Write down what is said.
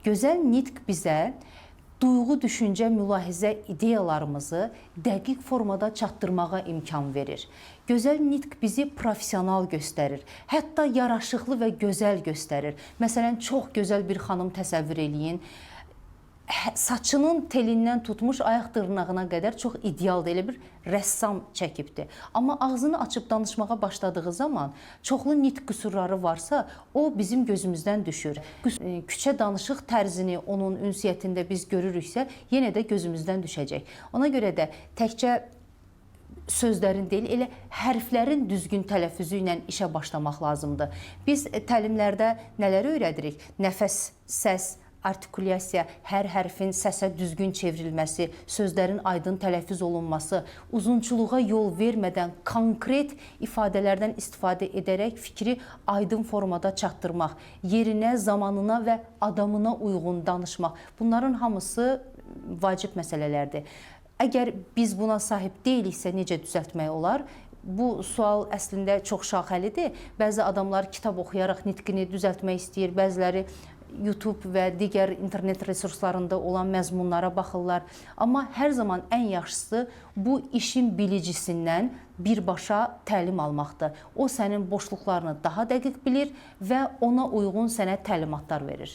Gözəl nitq bizə duyğu, düşüncə, mülahizə, ideyalarımızı dəqiq formada çatdırmağa imkan verir. Gözəl nitq bizi professional göstərir, hətta yaraşıqlı və gözəl göstərir. Məsələn, çox gözəl bir xanım təsəvvür eləyin. Saçının telindən tutmuş ayaq dırnağına qədər çox idealdır, elə bir rəssam çəkibdir. Amma ağzını açıb danışmağa başladığı zaman çoxlu nitq qüsurları varsa, o bizim gözümüzdən düşür. Küçə danışıq tərzini onun ünsiyyətində biz görürüksə, yenə də gözümüzdən düşəcək. Ona görə də təkcə sözlərin deyil, elə hərflərin düzgün tələffüzü ilə işə başlamaq lazımdır. Biz təlimlərdə nələr öyrədirik? Nəfəs, səs, artikulyasiya, hər hərfin səsə düzgün çevrilməsi, sözlərin aydın tələffüz olunması, uzunçuluğa yol vermədən konkret ifadələrdən istifadə edərək fikri aydın formada çatdırmaq, yerinə, zamanına və adamına uyğun danışmaq. Bunların hamısı vacib məsələlərdir. Əgər biz buna sahib deyiliksə, necə düzəltmək olar? Bu sual əslində çox şaxəlidir. Bəzi adamlar kitab oxuyaraq nitqini düzəltmək istəyir, bəziləri YouTube və digər internet resurslarında olan məzmunlara baxırlar. Amma hər zaman ən yaxşısı bu işin bilicisindən birbaşa təlim almaqdır. O sənin boşluqlarını daha dəqiq bilir və ona uyğun sənə təlimatlar verir.